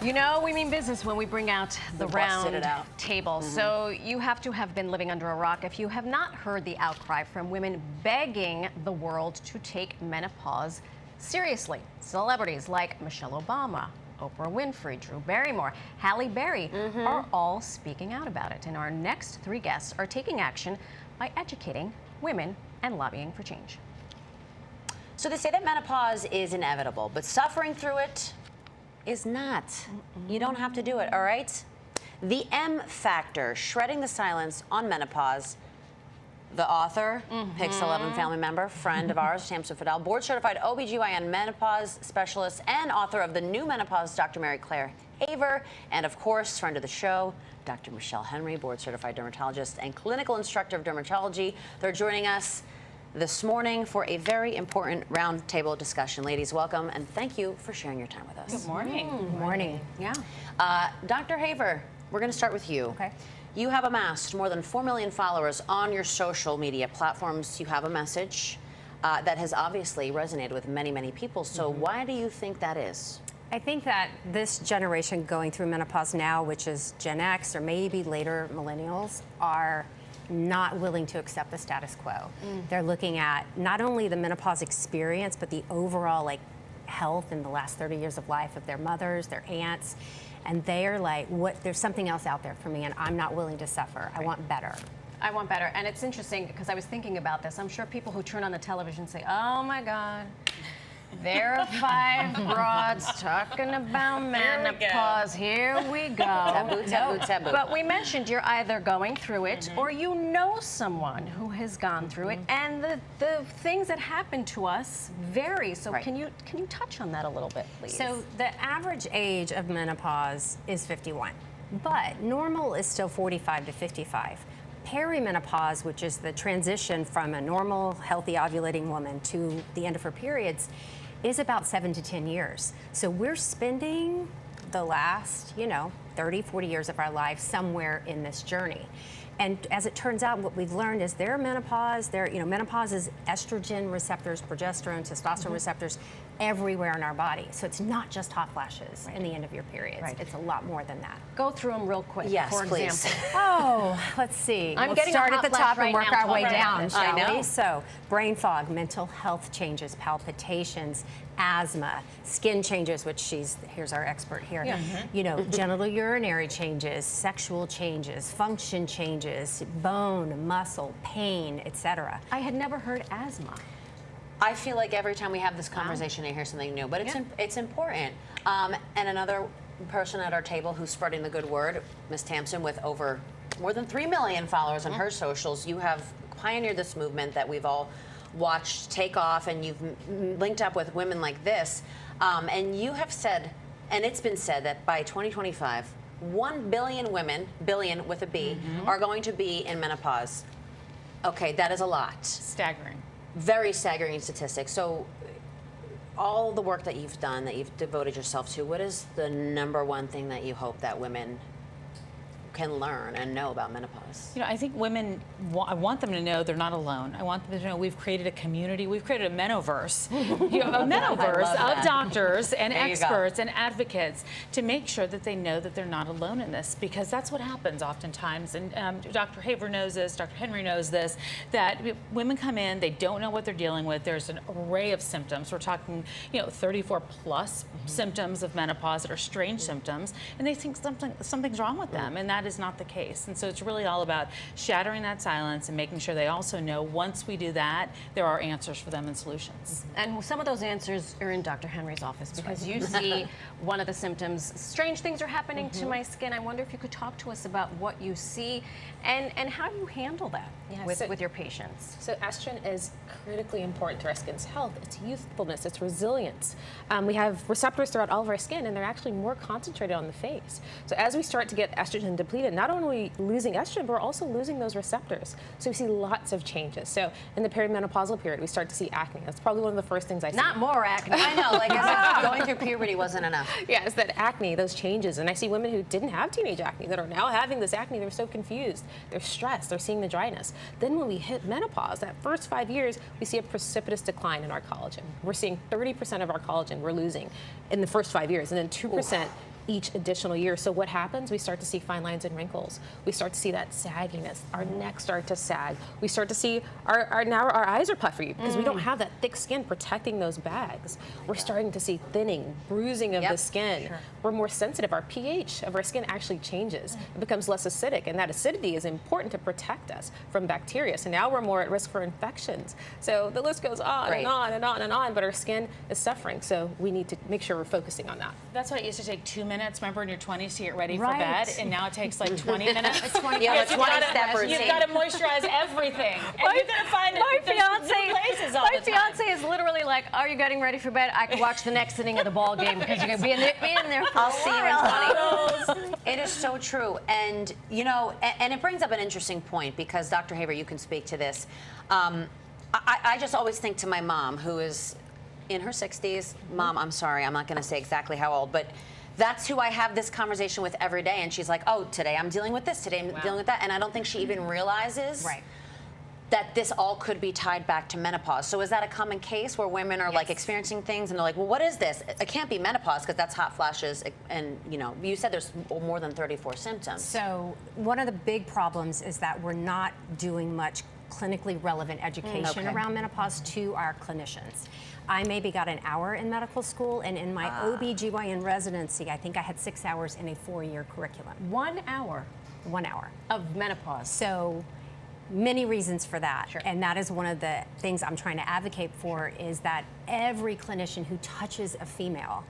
You know, we mean business when we bring out the round table. Mm-hmm. So you have to have been living under a rock if you have not heard the outcry from women begging the world to take menopause seriously. Celebrities like Michelle Obama, Oprah Winfrey, Drew Barrymore, Halle Berry are all speaking out about it. And our next three guests are taking action by educating women and lobbying for change. So they say that menopause is inevitable, but suffering through it is not. You don't have to do it, all right? The M Factor, Shredding the Silence on Menopause. The author, Pix 11 family member, friend of ours, Tamsen Fadal, board-certified OB-GYN menopause specialist and author of the new menopause, Dr. Mary Claire Haver, and of course, friend of the show, Dr. Michelle Henry, board-certified dermatologist and clinical instructor of dermatology. They're joining us this morning for a very important roundtable discussion. Ladies, welcome, and thank you for sharing your time with us. Good morning. Good morning. Yeah. Dr. Haver, we're going to start with you. Okay. You have amassed more than 4 million followers on your social media platforms. You have a message that has obviously resonated with many, many people. So why do you think that is? I think that this generation going through menopause now, which is Gen X or maybe later millennials, are not willing to accept the status quo. They're looking at not only the menopause experience, but the overall health in the last 30 years of life of their mothers, their aunts, and they're like, there's something else out there for me and I'm not willing to suffer. I want better. I want better. And it's interesting because I was thinking about this. I'm sure people who turn on the television say, oh my God, there are 5 broads talking about menopause. Here we go. Taboo, taboo, taboo. But we mentioned you're either going through it or you know someone who has gone through it, and the things that happen to us vary. So can you touch on that a little bit, please? So the average age of menopause is 51, but normal is still 45 to 55. Perimenopause, which is the transition from a normal, healthy ovulating woman to the end of her periods, is about 7 to 10 years. So we're spending the last, 30, 40 years of our life somewhere in this journey. And as it turns out, what we've learned is menopause is estrogen receptors, progesterone, testosterone receptors everywhere in our body. So it's not just hot flashes in the end of your periods. It's a lot more than that. Go through them real quick, for please. example. Oh, let's see. I'm we'll getting start a at the hot top flash and right work now. our way Talk down, about shall this. we? So brain fog, mental health changes, palpitations, asthma, skin changes, which here's our expert here. Genital urinary changes, sexual changes, function changes, bone, muscle, pain, etc. I had never heard asthma. I feel like every time we have this conversation, I hear something new, but it's important. And another person at our table who's spreading the good word, Ms. Tamsen, with over more than 3 million followers on her socials. You have pioneered this movement that we've all watched take off, and you've linked up with women like this. And you have said, and it's been said, that by 2025, 1 billion women, billion with a B, are going to be in menopause. Okay, that is a lot. Staggering. Very staggering statistics. So all the work that you've done, that you've devoted yourself to, what is the #1 thing that you hope that women can learn and know about menopause? I think women, I want them to know they're not alone. I want them to know we've created a community. We've created a menoverse. A menoverse of doctors and experts and advocates to make sure that they know that they're not alone in this, because that's what happens oftentimes. And Dr. Haver knows this, Dr. Henry knows this, that women come in, they don't know what they're dealing with. There's an array of symptoms. We're talking, 34 plus symptoms of menopause that are strange symptoms, and they think something's wrong with them, and that is not the case. And so it's really all about shattering that silence and making sure they also know once we do that, there are answers for them and solutions. And some of those answers are in Dr. Henry's office, because you see one of the symptoms, strange things are happening to my skin. I wonder if you could talk to us about what you see and how do you handle that with your patients? So estrogen is critically important to our skin's health. It's youthfulness, it's resilience. We have receptors throughout all of our skin, and they're actually more concentrated on the face. So as we start to get estrogen depleted, not only losing estrogen, but we're also losing those receptors. So we see lots of changes. So in the perimenopausal period, we start to see acne. That's probably one of the first things I see. Not more acne. I know, like as if going through puberty wasn't enough. Yeah, it's that acne, those changes. And I see women who didn't have teenage acne that are now having this acne. They're so confused. They're stressed. They're seeing the dryness. Then when we hit menopause, that first 5 years, we see a precipitous decline in our collagen. We're seeing 30% of our collagen we're losing in the first 5 years, and then 2% each additional year. So what happens? We start to see fine lines and wrinkles. We start to see that sagginess. Our neck start to sag. We start to see now our eyes are puffy because we don't have that thick skin protecting those bags. We're starting to see thinning, bruising of the skin. Sure. We're more sensitive. Our pH of our skin actually changes. It becomes less acidic, and that acidity is important to protect us from bacteria. So now we're more at risk for infections. So the list goes on and on and on and on, but our skin is suffering. So we need to make sure we're focusing on that. That's why it used to take 2 minutes, remember, in your 20s to get ready for bed, and now it takes like 20 minutes. It's 20 step routine. You've got to moisturize everything, and you've got to find my new places all the time. My fiance is literally like, "Are you getting ready for bed? I can watch the next inning of the ball game because you're gonna be in there for I'll a see you while." in 20. It is so true, and you know, and it brings up an interesting point because Dr. Haver, you can speak to this. I just always think to my mom, who is in her 60s. Mom, I'm sorry, I'm not going to say exactly how old, but that's who I have this conversation with every day. And she's like, oh, today I'm dealing with this, today I'm dealing with that. And I don't think she even realizes that this all could be tied back to menopause. So is that a common case where women are like experiencing things and they're like, well, what is this? It can't be menopause because that's hot flashes. And you know, you said there's more than 34 symptoms. So one of the big problems is that we're not doing much clinically relevant education around menopause to our clinicians. I maybe got an hour in medical school, and in my OB-GYN residency, I think I had 6 hours in a 4-year curriculum. 1 hour 1 hour. of menopause. So many reasons for that. And that is one of the things I'm trying to advocate for is that every clinician who touches a female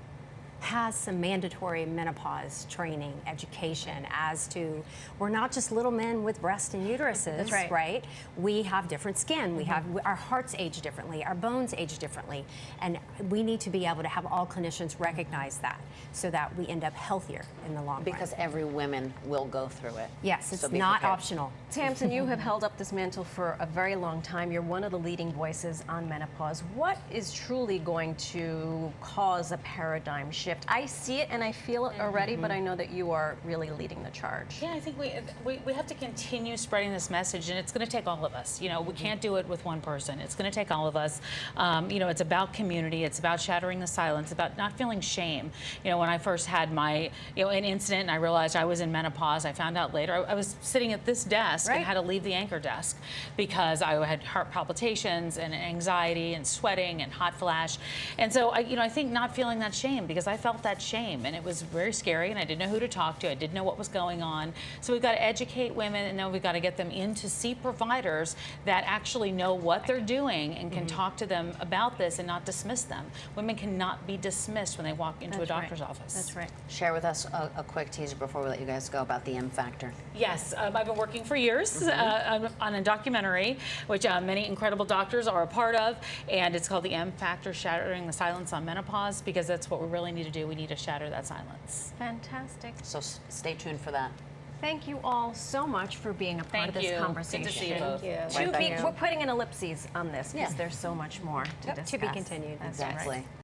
has some mandatory menopause training, education as to, we're not just little men with breasts and uteruses, right? We have different skin, we have, our hearts age differently, our bones age differently, and we need to be able to have all clinicians recognize that so that we end up healthier in the long run. Because every woman will go through it. Yes, it's So be not prepared. optional. Tamsen, you have held up this mantle for a very long time. You're one of the leading voices on menopause. What is truly going to cause a paradigm shift? I see it and I feel it already, but I know that you are really leading the charge. Yeah, I think we have to continue spreading this message, and it's going to take all of us. You know, we can't do it with one person. It's going to take all of us. You know, it's about community. It's about shattering the silence. About not feeling shame. You know, when I first had my, an incident, and I realized I was in menopause. I found out later. I was sitting at this desk and had to leave the anchor desk because I had heart palpitations and anxiety and sweating and hot flash. And so I think not feeling that shame, because I felt that shame, and it was very scary, and I didn't know who to talk to. I didn't know what was going on. So we've got to educate women, and then we've got to get them in to see providers that actually know what they're doing and can talk to them about this and not dismiss them. Women cannot be dismissed when they walk into a doctor's office. That's right. Share with us a quick teaser before we let you guys go about the M factor. Yes, I've been working for years on a documentary, which many incredible doctors are a part of, and it's called the M Factor, Shattering the Silence on Menopause, because that's what we really need to do. We need to shatter that silence. Fantastic. So stay tuned for that. Thank you all so much for being a part of this conversation. Good to see you both. We're putting an ellipses on this because there's so much more to discuss. To be continued. That's Exactly. right.